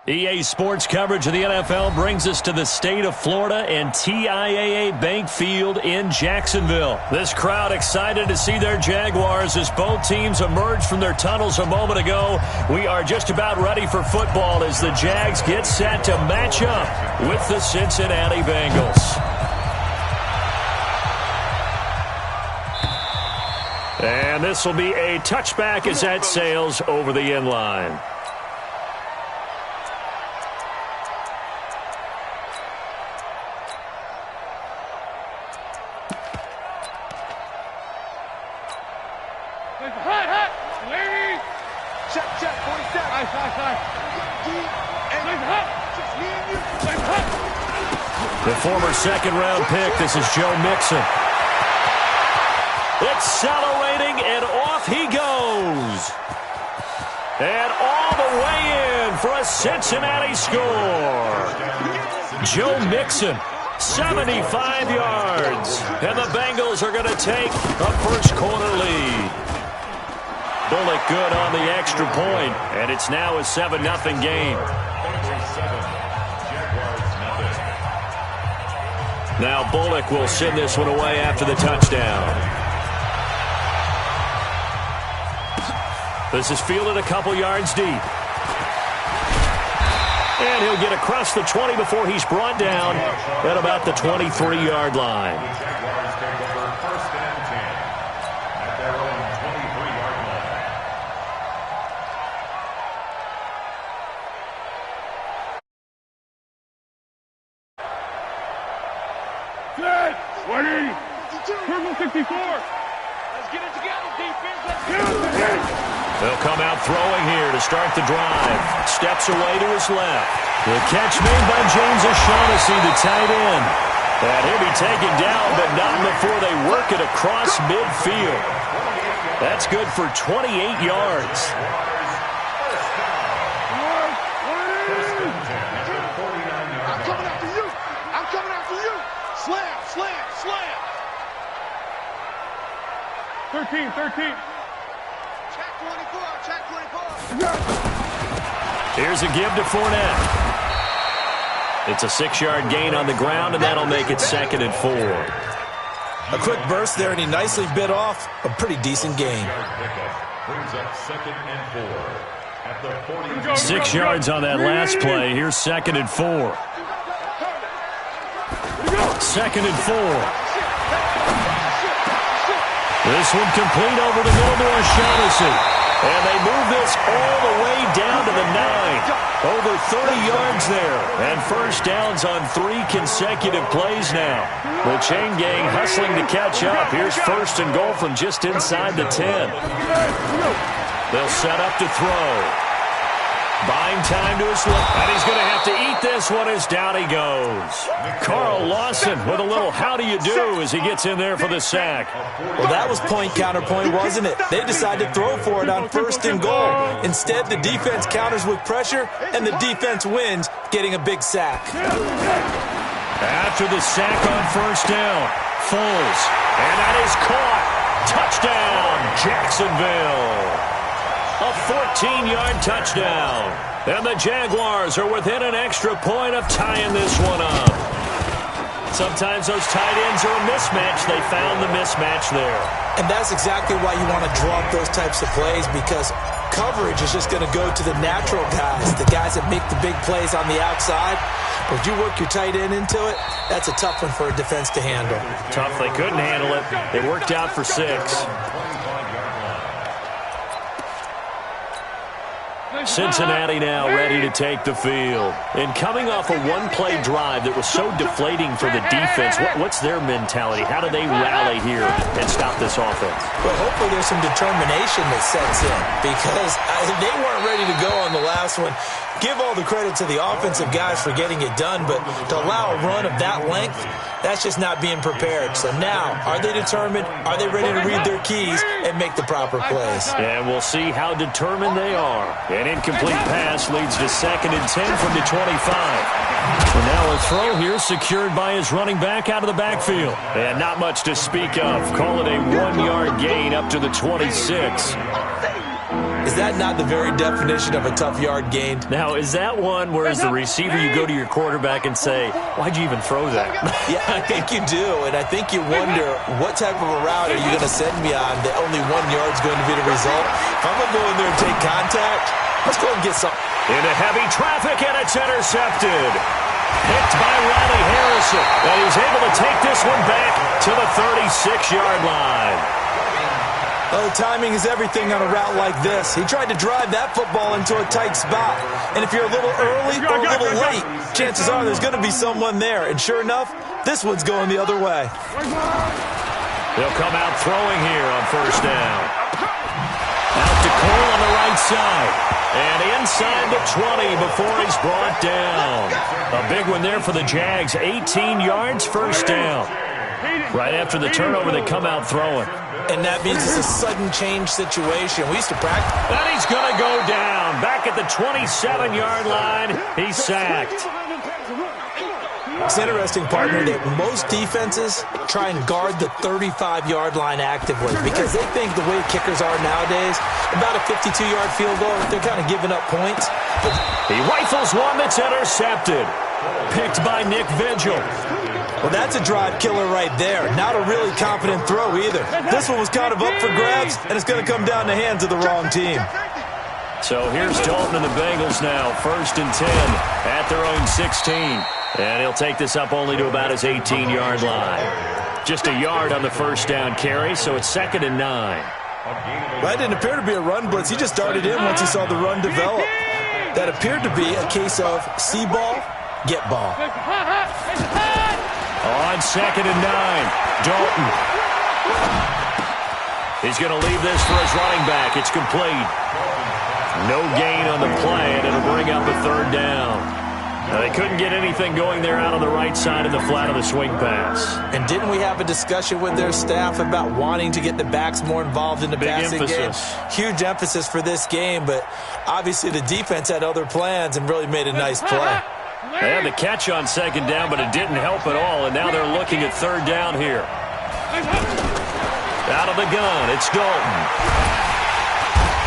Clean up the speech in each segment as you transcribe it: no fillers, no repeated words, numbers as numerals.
EA Sports coverage of the NFL brings us to the state of Florida and TIAA Bank Field in Jacksonville. This crowd excited to see their Jaguars as both teams emerged from their tunnels a moment ago. We are just about ready for football as the Jags get set to match up with the Cincinnati Bengals. And this will be a touchback as that sails over the end line. The former second-round pick, this is Joe Mixon. Accelerating, and off he goes. And all the way in for a Cincinnati score. Joe Mixon, 75 yards. And the Bengals are going to take a first-quarter lead. Bullock good on the extra point, and it's now a 7-0 game. Now Bullock will send this one away after the touchdown. This is fielded a couple yards deep. And he'll get across the 20 before he's brought down at about the 23-yard line. Set! 20! Purple 64! Let's get it together, defense! Let's get it! They'll come out throwing here to start the drive. Steps away to his left. The catch made by James O'Shaughnessy, the tight end. And he'll be taken down, but not before they work it across midfield. That's good for 28 yards. I'm coming after you! I'm coming after you! Slam, slam, slam! 13. Check 24. Here's a give to Fournette. It's a 6-yard gain on the ground, and that'll make it 2nd and 4. A quick burst there, and he nicely bit off a pretty decent gain. Brings up 2nd and 4 at the 6 yards on that last play. Here's 2nd and 4. 2nd and 4. This one complete over the middle to O'Shaughnessy. And they move this all the way down to the 9. Over 30 yards there. And first downs on 3 consecutive plays now. The chain gang hustling to catch up. Here's 1st and goal from just inside the 10. They'll set up to throw. Buying time to his left. And he's going to have to eat this one as down he goes. Carl Lawson with a little how do you do as he gets in there for the sack. Well, that was point counterpoint, wasn't it? They decided to throw for it on 1st and goal. Instead, the defense counters with pressure, and the defense wins, getting a big sack. After the sack on 1st down, Foles. And that is caught. Touchdown, Jacksonville. A 14-yard touchdown. And the Jaguars are within an extra point of tying this one up. Sometimes those tight ends are a mismatch. They found the mismatch there. And that's exactly why you want to draw up those types of plays, because coverage is just going to go to the natural guys, the guys that make the big plays on the outside. But if you work your tight end into it, that's a tough one for a defense to handle. Tough. They couldn't handle it. They worked out for 6. Cincinnati now ready to take the field. And coming off a one-play drive that was so deflating for the defense, what's their mentality? How do they rally here and stop this offense? Well, hopefully there's some determination that sets in, because they weren't ready to go on the last one. Give all the credit to the offensive guys for getting it done, but to allow a run of that length, that's just not being prepared. So now, are they determined? Are they ready to read their keys and make the proper plays? And we'll see how determined they are. An incomplete pass leads to 2nd and 10 from the 25. So now a throw here secured by his running back out of the backfield. And not much to speak of. Call it a 1-yard gain up to the 26. Is that not the very definition of a tough yard gained? Now, is that one where as the receiver you go to your quarterback and say, why'd you even throw that? Yeah, I think you do, and I think you wonder what type of a route are you going to send me on that only 1 yard's going to be the result? If I'm going to go in there and take contact, let's go and get some. Into heavy traffic, and it's intercepted. Picked by Riley Harrison, and he's able to take this one back to the 36-yard line. Oh, timing is everything on a route like this. He tried to drive that football into a tight spot. And if you're a little early or a little late, chances are there's going to be someone there. And sure enough, this one's going the other way. They'll come out throwing here on first down. Out to Cole on the right side. And inside the 20 before he's brought down. A big one there for the Jags. 18 yards, first down. Right after the turnover, they come out throwing. And that means it's a sudden change situation. We used to practice. And he's going to go down. Back at the 27-yard line, he's sacked. It's interesting, partner, that most defenses try and guard the 35-yard line actively because they think the way kickers are nowadays, about a 52-yard field goal, they're kind of giving up points. But he rifles one that's intercepted. Picked by Nick Vigil. Well, that's a drive killer right there. Not a really confident throw either. This one was kind of up for grabs, and it's going to come down the hands of the wrong team. So here's Dalton and the Bengals now. 1st and 10 at their own 16. And he'll take this up only to about his 18-yard line. Just a yard on the first down carry, so it's 2nd and 9. That didn't appear to be a run blitz. He just darted in once he saw the run develop. That appeared to be a case of see ball, get ball. On 2nd and 9, Dalton. He's going to leave this for his running back. It's complete. No gain on the play, and it'll bring up a 3rd down. Now, they couldn't get anything going there out on the right side of the flat of the swing pass. And didn't we have a discussion with their staff about wanting to get the backs more involved in the passing game? Huge emphasis for this game, but obviously the defense had other plans and really made a nice play. They had the catch on 2nd down, but it didn't help at all, and now they're looking at 3rd down here. Out of the gun, it's Dalton.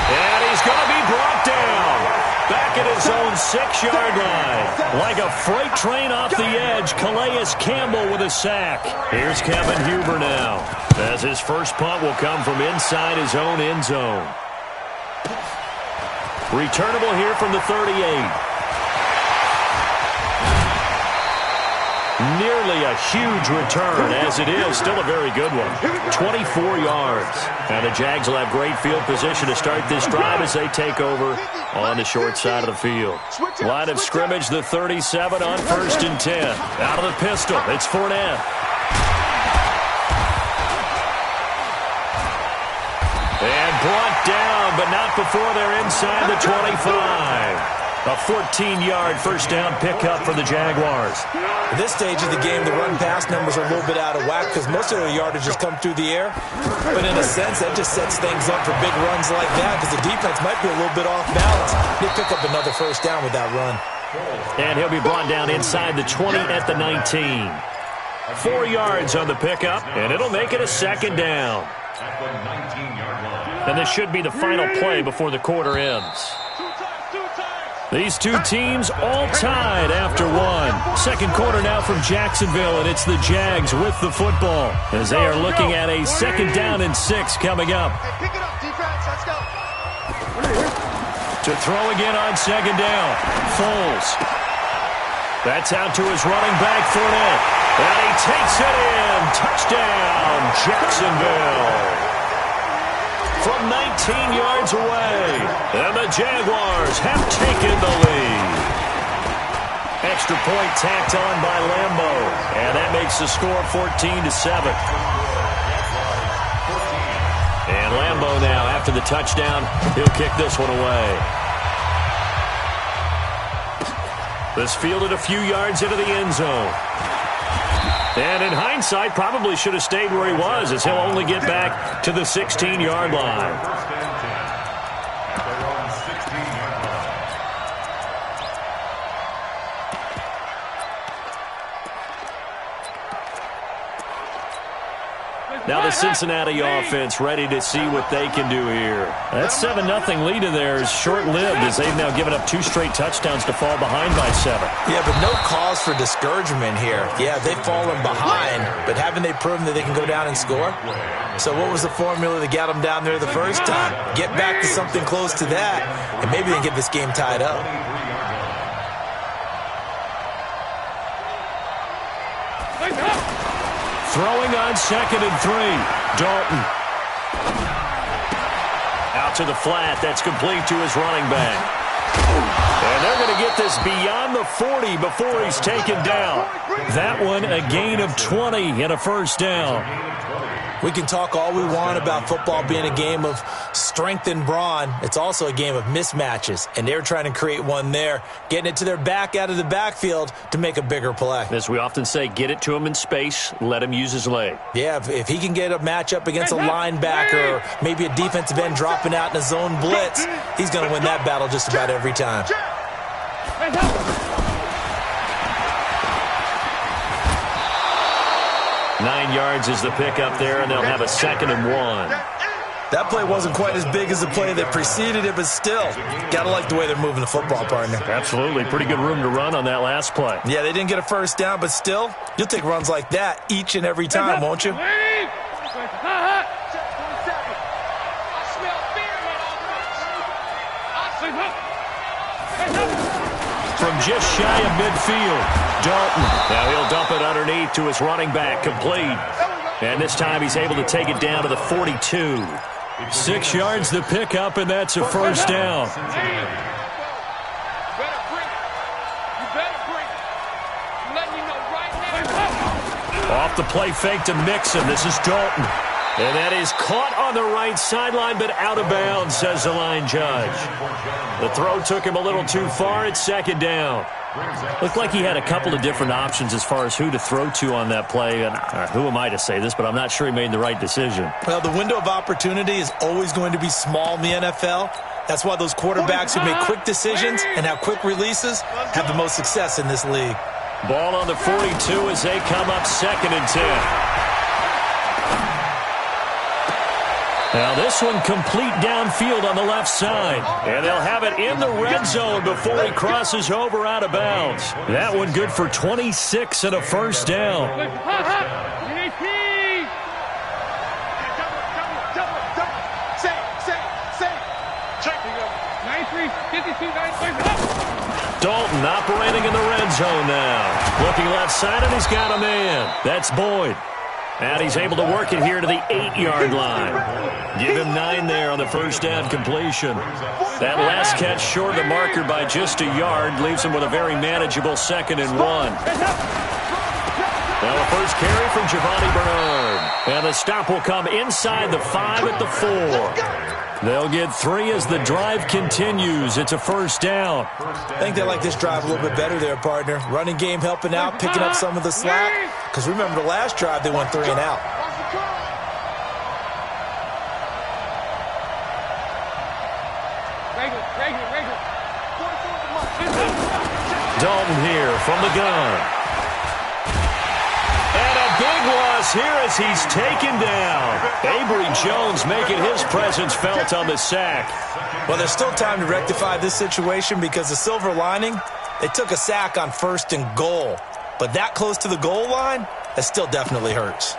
And he's going to be brought down. Back at his own 6-yard line. Like a freight train off the edge, Calais Campbell with a sack. Here's Kevin Huber now, as his first punt will come from inside his own end zone. Returnable here from the 38. Nearly a huge return, as it is. Still a very good one. 24 yards. And the Jags will have great field position to start this drive as they take over on the short side of the field. Line of scrimmage, the 37 on 1st and 10. Out of the pistol, it's Fournette. And brought down, but not before they're inside the 25. A 14-yard first down pickup for the Jaguars. At this stage of the game, the run-pass numbers are a little bit out of whack because most of the yardage has come through the air. But in a sense, that just sets things up for big runs like that because the defense might be a little bit off balance. They pick up another first down with that run. And he'll be brought down inside the 20 at the 19. 4 yards on the pickup, and it'll make it a 2nd down. And this should be the final play before the quarter ends. These two teams all tied after one. 2nd quarter now from Jacksonville, and it's the Jags with the football as they are looking at a 2nd down and 6 coming up. Pick it up, defense. Let's go. To throw again on 2nd down. Foles. That's out to his running back, Fournette. And he takes it in. Touchdown, Jacksonville. From 19 yards away, and the Jaguars have taken the lead. Extra point tacked on by Lambo, and that makes the score 14-7. And Lambo now, after the touchdown, he'll kick this one away. This fielded a few yards into the end zone. And in hindsight, probably should have stayed where he was, as he'll only get back to the 16-yard line. Now the Cincinnati offense ready to see what they can do here. That 7-0 lead of theirs short-lived as they've now given up 2 straight touchdowns to fall behind by 7. Yeah, but no cause for discouragement here. Yeah, they've fallen behind, but haven't they proven that they can go down and score? So what was the formula that got them down there the first time? Get back to something close to that, and maybe they can get this game tied up. Throwing on 2nd and 3. Dalton. Out to the flat. That's complete to his running back. And they're going to get this beyond the 40 before he's taken down. That one a gain of 20 and a first down. We can talk all we want about football being a game of strength and brawn. It's also a game of mismatches, and they're trying to create one there, getting it to their back out of the backfield to make a bigger play. As we often say, get it to him in space, let him use his leg. Yeah, if he can get a matchup against a linebacker or maybe a defensive end dropping out in a zone blitz, he's going to win that battle just about every time. 9 yards is the pickup there, and they'll have a 2nd and 1. That play wasn't quite as big as the play that preceded it, but still, got to like the way they're moving the football, partner. Absolutely. Pretty good room to run on that last play. Yeah, they didn't get a first down, but still, you'll take runs like that each and every time, won't you? From just shy of midfield, Dalton. Now he'll dump it underneath to his running back, complete. And this time he's able to take it down to the 42. 6 yards the pickup, and that's a first down. Off the play fake to Mixon. This is Dalton. And that is caught on the right sideline, but out of bounds, says the line judge. The throw took him a little too far. It's 2nd down. Looked like he had a couple of different options as far as who to throw to on that play. And who am I to say this, but I'm not sure he made the right decision. Well, the window of opportunity is always going to be small in the NFL. That's why those quarterbacks who make quick decisions and have quick releases have the most success in this league. Ball on the 42 as they come up 2nd and 10. Now this one complete downfield on the left side. And they'll have it in the red zone before he crosses over out of bounds. That one good for 26 and a first down. Dalton operating in the red zone now. Looking left side, and he's got a man. That's Boyd. And he's able to work it here to the 8-yard line. Give him 9 there on the first down completion. That last catch short of the marker by just a yard leaves him with a very manageable 2nd and 1. Now a first carry from Giovanni Bernard. And the stop will come inside the 5 at the 4. They'll get 3 as the drive continues. It's a first down. I think they like this drive a little bit better there, partner. Running game helping out, picking up some of the slack. Because remember, the last drive, they went 3 and out. Dalton here from the gun. And a big loss here as he's taken down. Avery Jones making his presence felt on the sack. Well, there's still time to rectify this situation because the silver lining, they took a sack on 1st and goal. But that close to the goal line, that still definitely hurts.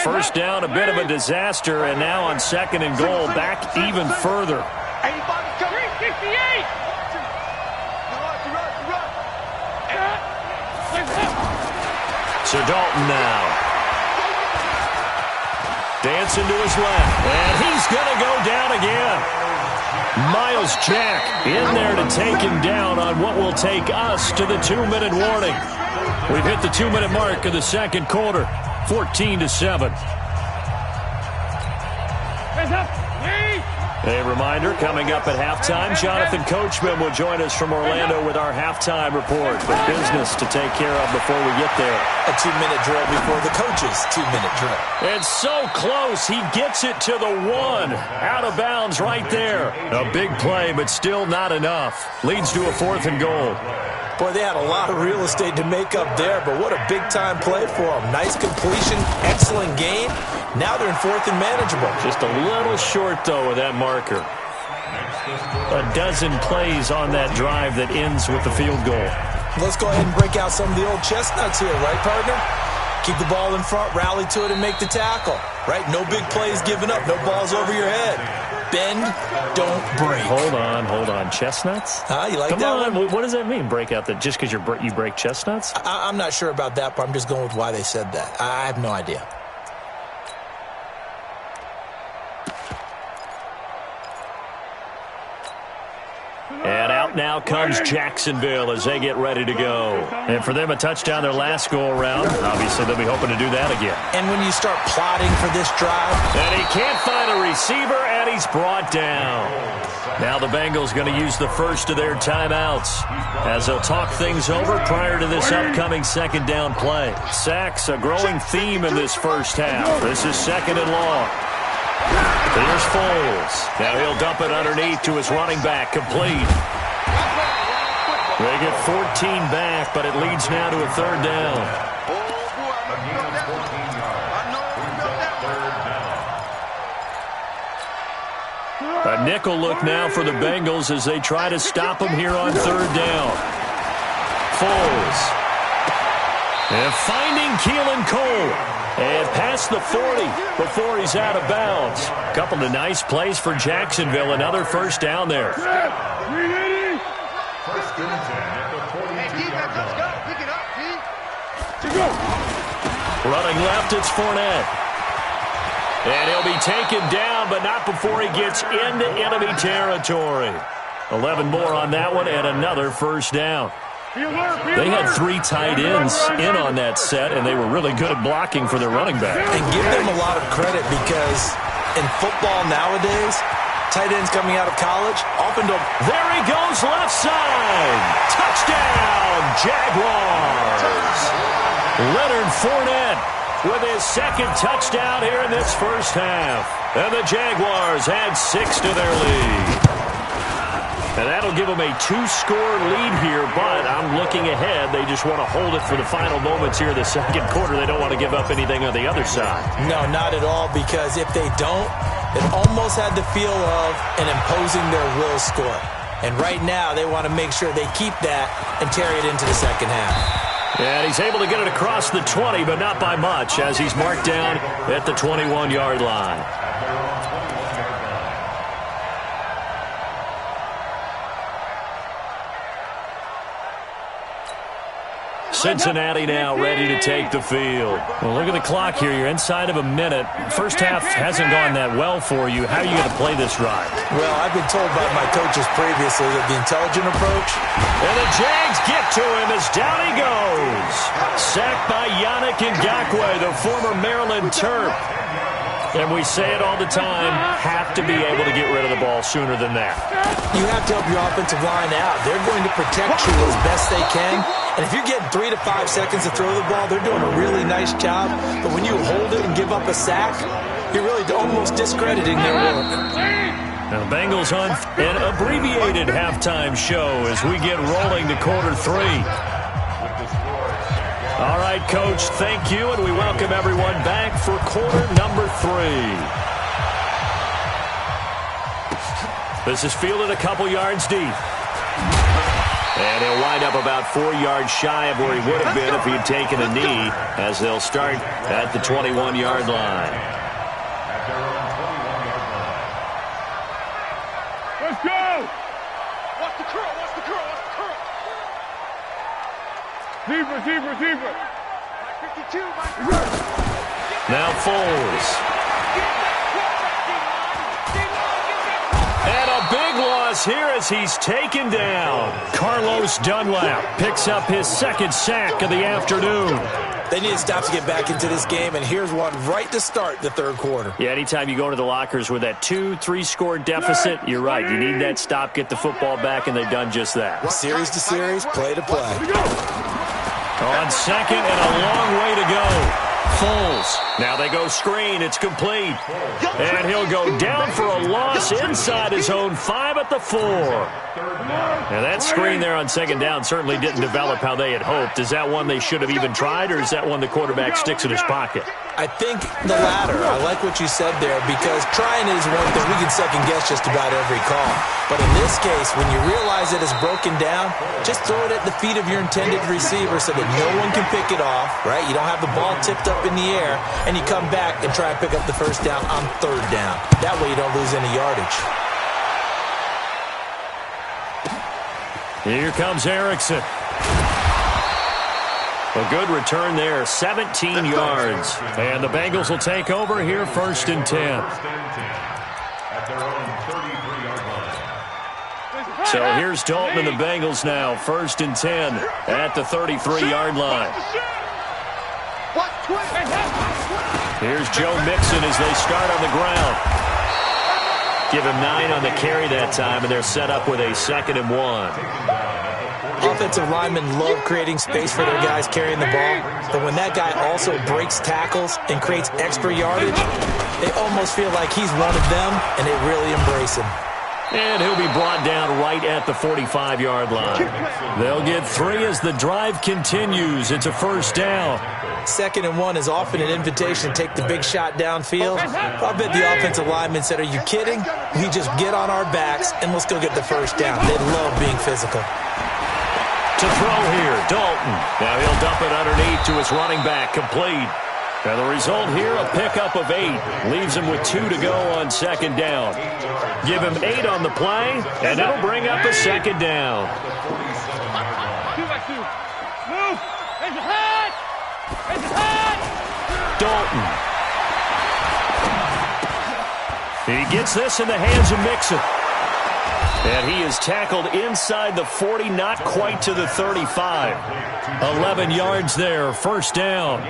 First down, a bit of a disaster, and now on 2nd and goal, back even further. 368! So Dalton now. Dancing to his left, and he's going to go down again. Miles Jack in there to take him down on what will take us to the 2-minute warning. We've hit the 2-minute mark of the second quarter, 14-7. Hands up! A reminder, coming up at halftime, Jonathan Coachman will join us from Orlando with our halftime report. But business to take care of before we get there. A 2-minute drill before the coach's 2-minute drill. It's so close. He gets it to the 1. Out of bounds right there. A big play, but still not enough. Leads to a 4th and goal. Boy, they had a lot of real estate to make up there, but what a big-time play for them. Nice completion, excellent game. Now they're in 4th and manageable. Just a little short, though, of that marker. A dozen plays on that drive that ends with the field goal. Let's go ahead and break out some of the old chestnuts here, right, partner? Keep the ball in front, rally to it, and make the tackle, right? No big plays given up, no balls over your head. Bend, don't break. Hold on. Chestnuts? You like Come that on. one? What does that mean, break out? That just because you break chestnuts? I'm not sure about that, but I'm just going with why they said that. I have no idea. And out now comes Jacksonville as they get ready to go. And for them, a touchdown their last go-around. Obviously, they'll be hoping to do that again. And when you start plotting for this drive... And he can't find a receiver, and he's brought down. Now the Bengals going to use the first of their timeouts as they'll talk things over prior to this upcoming second down play. Sacks, a growing theme in this first half. This is 2nd and long. Here's Foles. Now he'll dump it underneath to his running back. Complete. They get 14 back, but it leads now to a 3rd down. A nickel look now for the Bengals as they try to stop him here on 3rd down. Foles. And finding Keelan Cole. And past the 40 before he's out of bounds. A couple of nice plays for Jacksonville. Another first down there. First and 10 at the 42-yard line. Pick it up, D. Running left, it's Fournette. And he'll be taken down, but not before he gets into enemy territory. 11 more on that one, and another first down. They had 3 tight ends in on that set, and they were really good at blocking for their running back. And give them a lot of credit because in football nowadays, tight ends coming out of college often don't... There he goes, left side. Touchdown, Jaguars. Leonard Fournette with his 2nd touchdown here in this first half. And the Jaguars add 6 to their lead. And that'll give them a 2-score lead here, but I'm looking ahead. They just want to hold it for the final moments here in the second quarter. They don't want to give up anything on the other side. No, not at all, because if they don't, it almost had the feel of an imposing their will score. And right now, they want to make sure they keep that and carry it into the second half. And he's able to get it across the 20, but not by much, as he's marked down at the 21-yard line. Cincinnati now ready to take the field. Well, look at the clock here. You're inside of a minute. First half hasn't gone that well for you. How are you going to play this drive? Well, I've been told by my coaches previously that the intelligent approach... And the Jags get to him as down he goes. Sacked by Yannick Ngakoue, the former Maryland Terp. And we say it all the time, have to be able to get rid of the ball sooner than that. You have to help your offensive line out. They're going to protect you as best they can. And if you're getting 3 to 5 seconds to throw the ball, they're doing a really nice job. But when you hold it and give up a sack, you're really almost discrediting their work. Now the Bengals on an abbreviated halftime show as we get rolling to quarter 3. All right, Coach, thank you, and we welcome everyone back for quarter number 3. This is fielded a couple yards deep. And he'll wind up about 4 yards shy of where he would have been if he had taken a knee, as they'll start at the 21-yard line. Let's go! Watch the curl, watch the curl, watch the curl. Zebra. 52, Mike. Now Foles. And a big loss here as he's taken down. Carlos Dunlap picks up his 2nd sack of the afternoon. They need a stop to get back into this game, and here's one right to start the third quarter. Yeah, anytime you go to the lockers with that 2-3 score deficit, you're right. You need that stop, get the football back, and they've done just that. Series to series, play to play. On second and a long way to go. Foles. Now they go screen. It's complete. And he'll go down for a loss inside his own 5 at the 4. Now that screen there on second down certainly didn't develop how they had hoped. Is that one they should have even tried, or is that one the quarterback sticks in his pocket? I think the latter. I like what you said there, because trying is one thing. We can second-guess just about every call. But in this case, when you realize it is broken down, just throw it at the feet of your intended receiver so that no one can pick it off, right? You don't have the ball tipped up in the air, and you come back and try and pick up the first down on third down. That way you don't lose any yardage. Here comes Erickson. A good return there, 17 yards. And the Bengals will take over here, 1st and 10. At their own 33-yard line. So here's Dalton and the Bengals now, 1st and 10 at the 33-yard line. Here's Joe Mixon as they start on the ground. Give him 9 on the carry that time, and they're set up with a 2nd and 1. Offensive linemen love creating space for their guys carrying the ball, but when that guy also breaks tackles and creates extra yardage, they almost feel like he's one of them, and they really embrace him. And he'll be brought down right at the 45-yard line. They'll get 3 as the drive continues. It's a 1st down. 2nd and 1 is often an invitation to take the big shot downfield. I bet the offensive lineman said, "Are you kidding? We just get on our backs and let's go get the 1st down." They love being physical. To throw here, Dalton. Now he'll dump it underneath to his running back, complete. Now the result here, a pickup of 8. Leaves him with 2 to go on 2nd down. Give him 8 on the play, and it'll bring up a 2nd down. Dalton. He gets this in the hands of Mixon. And he is tackled inside the 40, not quite to the 35. 11 yards there, 1st down.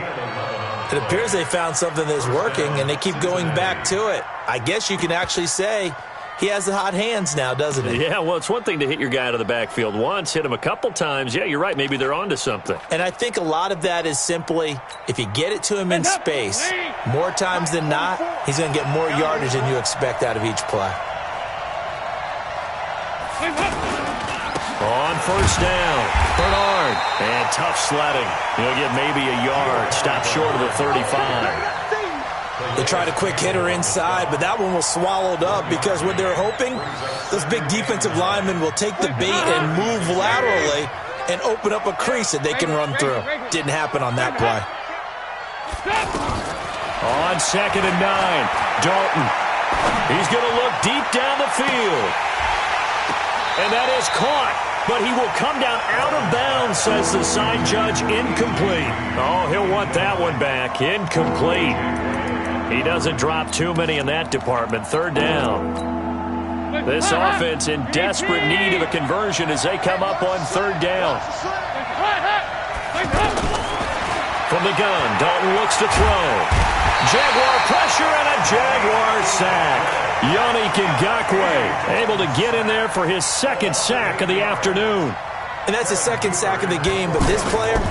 It appears they found something that's working, and they keep going back to it. I guess you can actually say he has the hot hands now, doesn't he? Yeah, well, it's one thing to hit your guy out of the backfield once, hit him a couple times. Yeah, you're right. Maybe they're onto something. And I think a lot of that is simply, if you get it to him in space, more times than not, he's going to get more yardage than you expect out of each play. On 1st down, Bernard. And tough sledding. He'll get maybe a yard. Stop short of the 35. They tried a quick hitter inside, but that one was swallowed up because what they're hoping, those big defensive linemen will take the bait and move laterally and open up a crease that they can run through. Didn't happen on that play. On 2nd and 9, Dalton. He's going to look deep down the field. And that is caught, but he will come down out of bounds, says the side judge. Incomplete. Oh, he'll want that one back. Incomplete. He doesn't drop too many in that department. 3rd down. This offense in desperate need of a conversion as they come up on 3rd down. From the gun, Dalton looks to throw. Jaguar pressure and a Jaguar sack. Yannick Ngakoue able to get in there for his 2nd sack of the afternoon. And that's his 2nd sack of the game, but this player,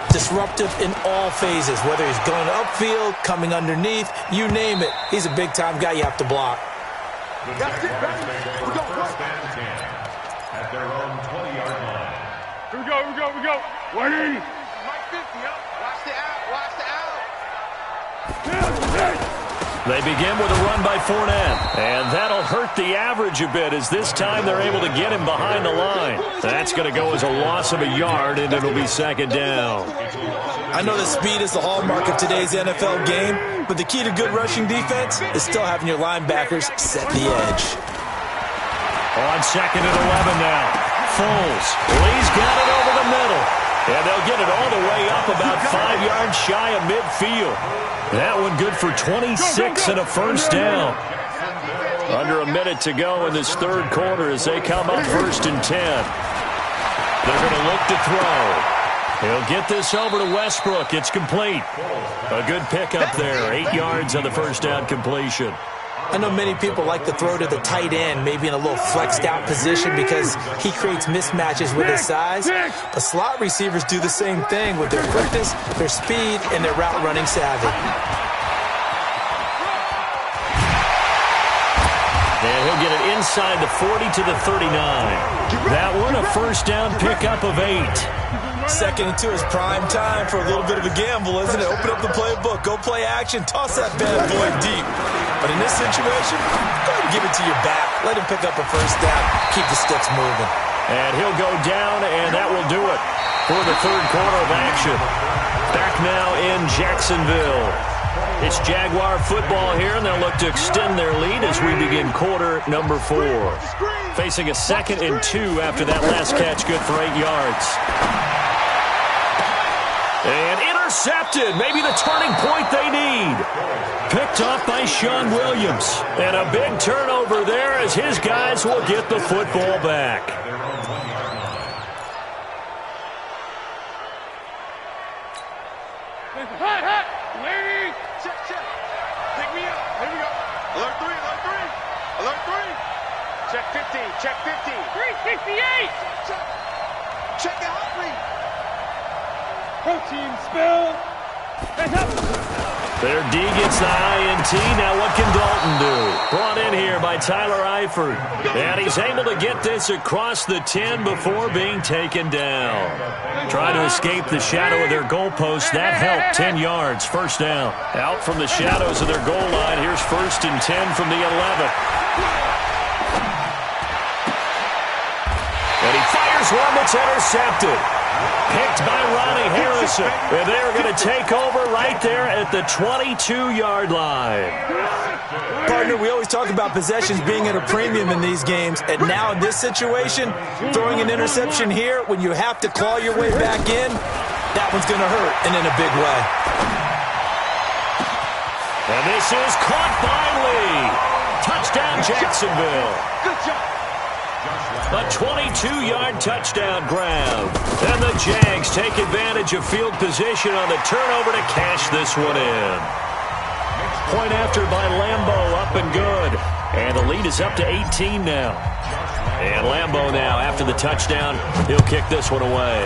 disruptive in all phases, whether he's going upfield, coming underneath, you name it. He's a big-time guy you have to block. That's it, baby. We're going first and 10 at their own 20-yard line. Here we go, here we go, here we go. 180. Mike 50, up. Watch the out, watch the out. They begin with a run by Fournette, and that'll hurt the average a bit as this time they're able to get him behind the line. That's going to go as a loss of a yard, and it'll be 2nd down. I know that speed is the hallmark of today's NFL game, but the key to good rushing defense is still having your linebackers set the edge. On 2nd and 11 now. Foles. Lee's got it over the middle. And they'll get it all the way up about 5 yards shy of midfield. That one good for 26 and a 1st down. Under a minute to go in this 3rd quarter as they come up 1st and 10. They're going to look to throw. He'll get this over to Westbrook. It's complete. A good pickup there. 8 yards on the first down completion. I know many people like to throw to the tight end, maybe in a little flexed out position because he creates mismatches with his size. But slot receivers do the same thing with their quickness, their speed, and their route running savvy. And he'll get it inside the 40 to the 39. That one, a first down pickup of 8. Second and 2 is prime time for a little bit of a gamble, isn't it? Open up the playbook, go play action, toss that bad boy deep. But in this situation, go ahead and give it to your back. Let him pick up a first down. Keep the sticks moving. And he'll go down, and that will do it for the third quarter of action. Back now in Jacksonville. It's Jaguar football here, and they'll look to extend their lead as we begin quarter number 4. Facing a 2nd and 2 after that last catch, good for 8 yards. And intercepted, maybe the turning point they need. Picked off by Sean Williams. And a big turnover there as his guys will get the football back. Ladies! Check, check. Pick me up. Here we go. Alert 3, alert 3. Alert 3. Check 50, check 50. 368! Check. Check the heart rate. Protein spill. Hands up. Their D gets the INT. Now what can Dalton do? Brought in here by Tyler Eifert. And he's able to get this across the 10 before being taken down. Trying to escape the shadow of their goalpost. That helped. 10 yards. First down. Out from the shadows of their goal line. Here's 1st and 10 from the 11. And he fires one that's intercepted. Picked by Ronnie Harrison. And they're going to take over right there at the 22-yard line. Partner, we always talk about possessions being at a premium in these games. And now in this situation, throwing an interception here when you have to claw your way back in, that one's going to hurt, and in a big way. And this is caught by Lee. Touchdown, Jacksonville. Good job. A 22-yard touchdown grab. And the Jags take advantage of field position on the turnover to cash this one in. Point after by Lambeau, up and good. And the lead is up to 18 now. And Lambeau now, after the touchdown, he'll kick this one away.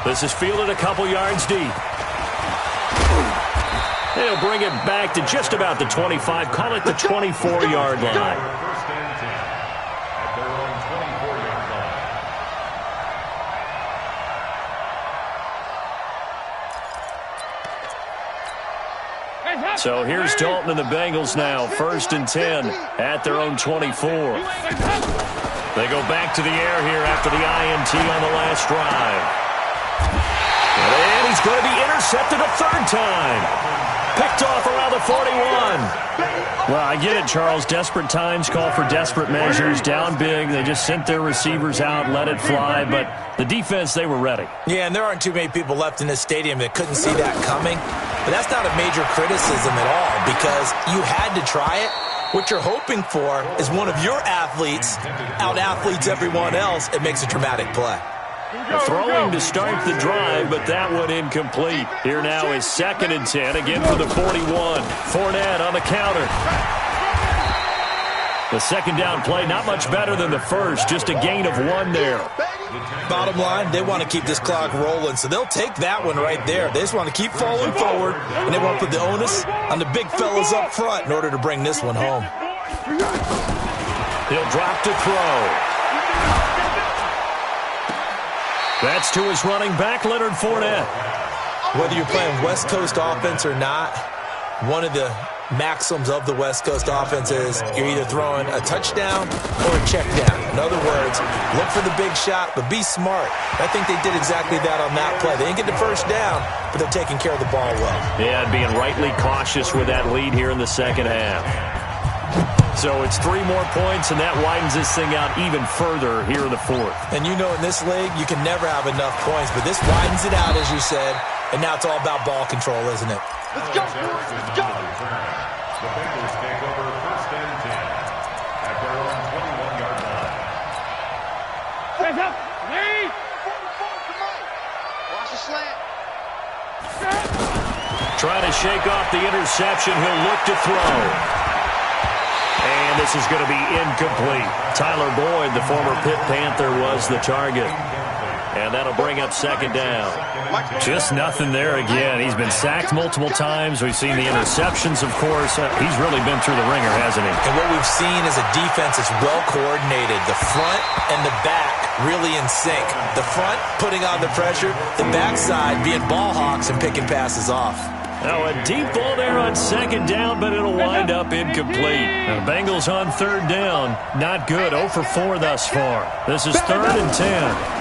This is fielded a couple yards deep. They'll bring it back to just about the 25. Call it the 24-yard line. First and 10 at their own 24-yard line. So here's Dalton and the Bengals now. 1st and 10 at their own 24. They go back to the air here after the INT on the last drive. And he's going to be intercepted a 3rd time. Picked off around the 41. Well, I get it, Charles. Desperate times call for desperate measures. Down big. They just sent their receivers out, let it fly. But the defense, they were ready. Yeah, and there aren't too many people left in this stadium that couldn't see that coming. But that's not a major criticism at all because you had to try it. What you're hoping for is one of your athletes out-athletes everyone else and makes a dramatic play. Throwing to start the drive, but that one incomplete. Here now is 2nd and 10, again for the 41. Fournette on the counter. The second down play, not much better than the first, just a gain of 1 there. Bottom line, they want to keep this clock rolling, so they'll take that one right there. They just want to keep falling forward, and they want to put the onus on the big fellas up front in order to bring this one home. He'll drop to throw. That's to his running back, Leonard Fournette. Whether you're playing West Coast offense or not, one of the maxims of the West Coast offense is you're either throwing a touchdown or a check down. In other words, look for the big shot, but be smart. I think they did exactly that on that play. They didn't get the first down, but they're taking care of the ball well. Yeah, being rightly cautious with that lead here in the second half. So it's 3 more points, and that widens this thing out even further here in the 4th. And you know in this league, you can never have enough points, but this widens it out, as you said, and now it's all about ball control, isn't it? Let's go, boys. Let's go. The Bengals take over 1st and 10 at their own 21-yard line. Hands up. to shake off the interception. He'll look to throw. And this is going to be incomplete. Tyler Boyd, the former Pitt Panther, was the target. And that'll bring up second down. Just nothing there again. He's been sacked multiple times. We've seen the interceptions, of course. He's really been through the ringer, hasn't he? And what we've seen is a defense that's well coordinated. The front and the back really in sync. The front putting on the pressure. The backside being ball hawks and picking passes off. Now a deep ball there on second down, but it'll wind up incomplete. Now, the Bengals on third down. Not good. 0 for 4 thus far. This is 3rd and 10.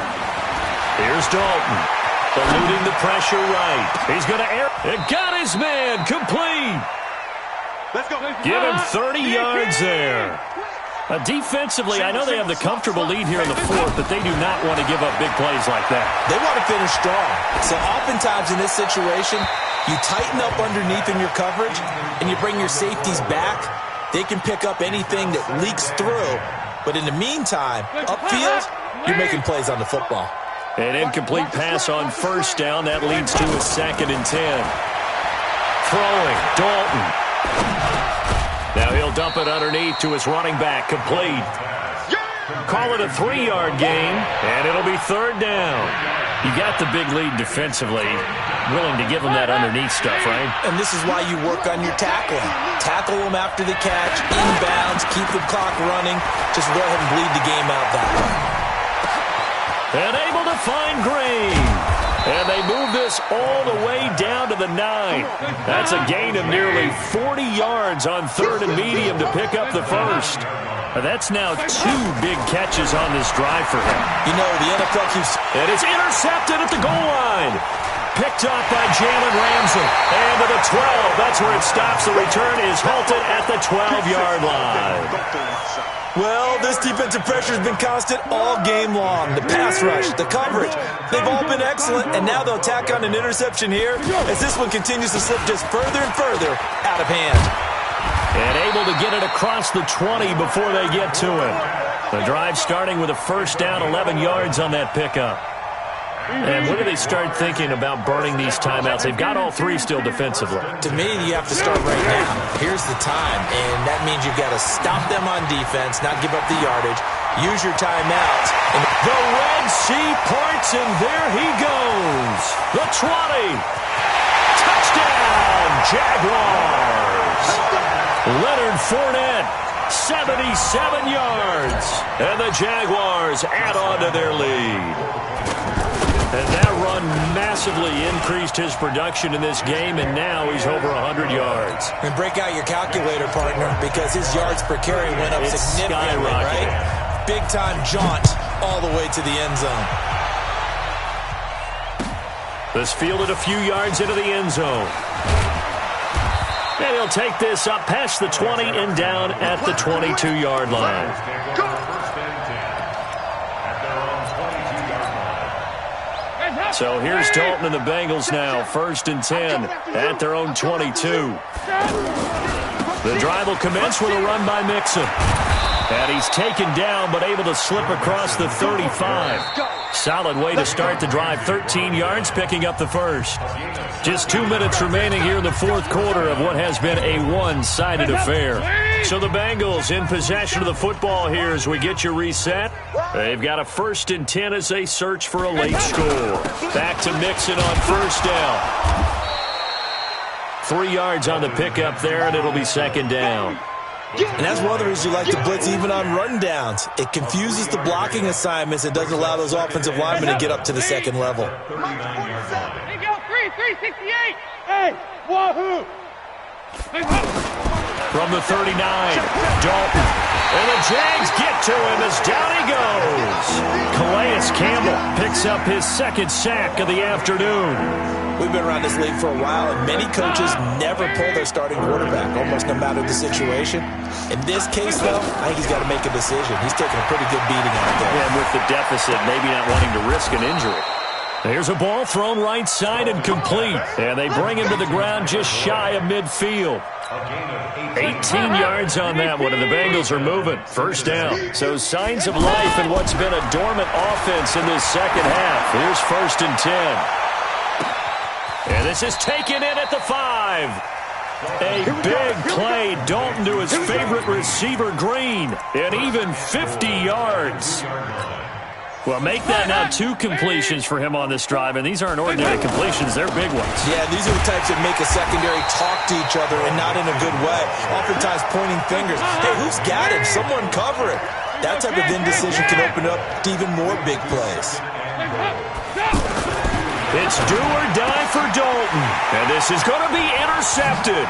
Here's Dalton, eluding the pressure right. He's going to air. It got his man complete. Let's go. Give him 30 yards there. Defensively, I know they have the comfortable lead here in the 4th, but they do not want to give up big plays like that. They want to finish strong. So oftentimes in this situation, you tighten up underneath in your coverage, and you bring your safeties back. They can pick up anything that leaks through. But in the meantime, upfield, you're making plays on the football. An incomplete pass on first down. That leads to a 2nd and 10. Throwing, Dalton. Now he'll dump it underneath to his running back. Complete. Call it a 3-yard gain, and it'll be 3rd down. You got the big lead defensively. Willing to give them that underneath stuff, right? And this is why you work on your tackling. Tackle them after the catch, inbounds, keep the clock running. Just go ahead and bleed the game out that way. And able to find Green. And they move this all the way down to the 9. That's a gain of nearly 40 yards on 3rd and medium to pick up the first. That's now 2 big catches on this drive for him. You know, the NFL keeps... And it's intercepted at the goal line. Picked off by Jalen Ramsey. And to the 12. That's where it stops. The return is halted at the 12-yard line. Well, this defensive pressure has been constant all game long. The pass rush, the coverage, they've all been excellent, and now they'll tack on an interception here as this one continues to slip just further and further out of hand. And able to get it across the 20 before they get to him. The drive starting with a first down, 11 yards on that pickup. And when do they start thinking about burning these timeouts? They've got all 3 still defensively. To me, you have to start right now. Here's the time, and that means you've got to stop them on defense, not give up the yardage. Use your timeouts. And the Red Sea parts, and there he goes. The 20. Touchdown, Jaguars. Leonard Fournette, 77 yards. And the Jaguars add on to their lead. And that run massively increased his production in this game, and now he's over 100 yards. And break out your calculator, partner, because his yards per carry went up significantly, right? Big-time jaunt all the way to the end zone. This fielded a few yards into the end zone. And he'll take this up past the 20 and down at the 22-yard line. So here's Dalton and the Bengals now, 1st and 10 at their own 22. The drive will commence with a run by Mixon. And he's taken down but able to slip across the 35. Solid way to start the drive, 13 yards, picking up the first. Just 2 minutes remaining here in the 4th quarter of what has been a one-sided affair. So the Bengals in possession of the football here as we get you reset. They've got a 1st and 10 as they search for a late score. Back to Mixon on first down. 3 yards on the pickup there, and it'll be 2nd down. And that's one of the reasons you like to blitz even on rundowns. It confuses the blocking assignments and doesn't allow those offensive linemen to get up to the second level. Here you go, 368. Hey, wahoo. From the 39, Dalton. And the Jags get to him as down he goes. Calais Campbell picks up his 2nd sack of the afternoon. We've been around this league for a while, and many coaches never pull their starting quarterback, almost no matter the situation. In this case, though, I think he's got to make a decision. He's taking a pretty good beating out there. And with the deficit, maybe not wanting to risk an injury. There's a ball thrown right side and complete. And they bring him to the ground just shy of midfield. 18 yards on that one, and the Bengals are moving. First down. So signs of life in what's been a dormant offense in this second half. Here's 1st and 10. And this is taken in at the 5. A big play. Dalton to his favorite receiver, Green. And even 50 yards. Well, make that now 2 completions for him on this drive, and these aren't ordinary completions. They're big ones. Yeah, these are the types that make a secondary talk to each other and not in a good way, oftentimes pointing fingers. Hey, who's got him? Someone cover it. That type of indecision can open up to even more big plays. It's do or die for Dalton, and this is going to be intercepted.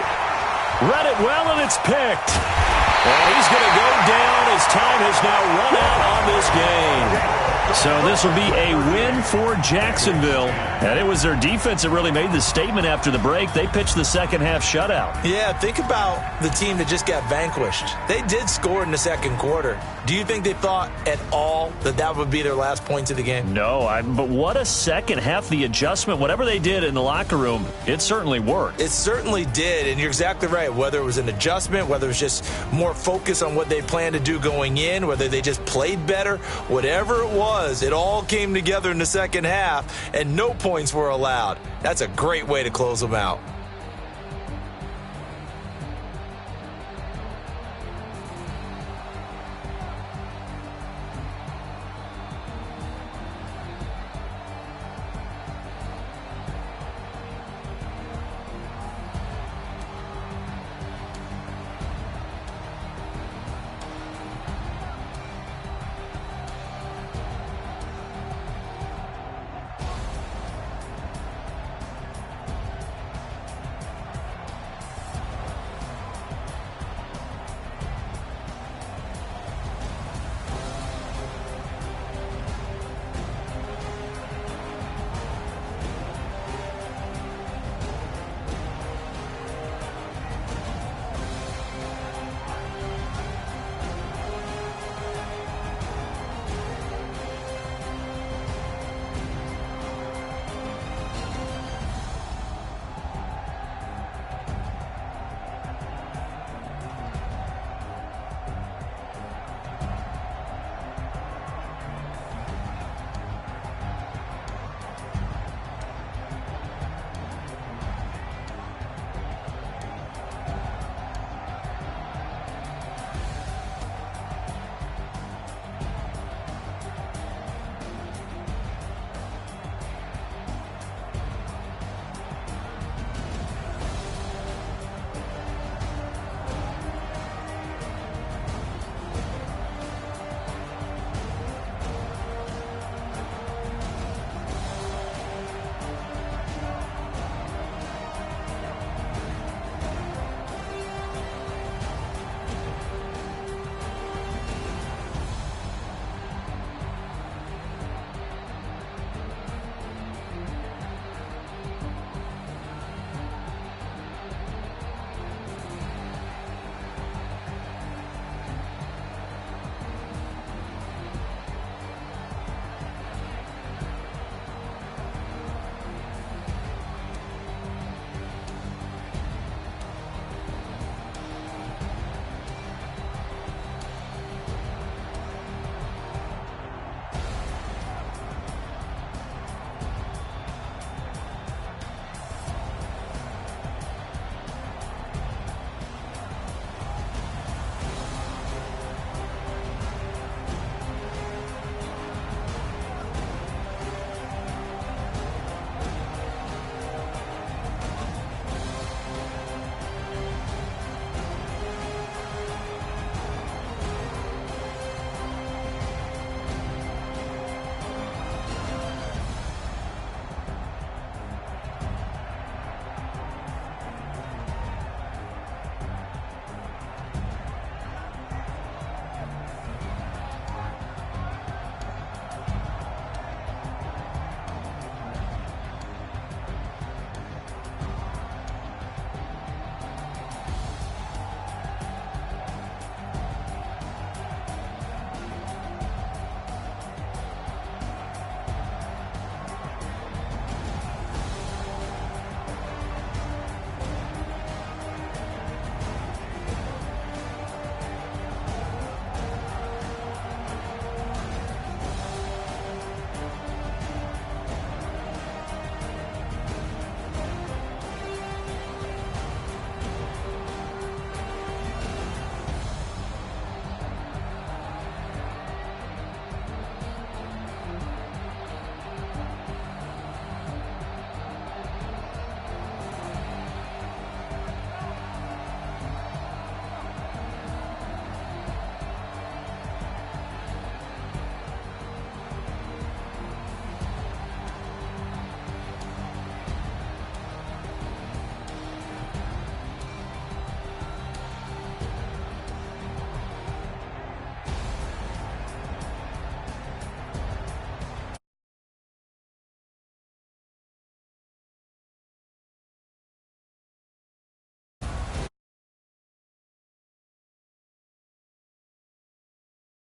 Read it well, and it's picked. And he's going to go down. His time has now run out on this game. So this will be a win for Jacksonville. And it was their defense that really made the statement after the break. They pitched the second half shutout. Yeah, think about the team that just got vanquished. They did score in the second quarter. Do you think they thought at all that that would be their last points of the game? No, but what a second half. The adjustment, whatever they did in the locker room, it certainly worked. It certainly did, and you're exactly right. Whether it was an adjustment, whether it was just more focus on what they planned to do going in, whether they just played better, whatever it was, it all came together in the second half, and no points were allowed. That's a great way to close them out.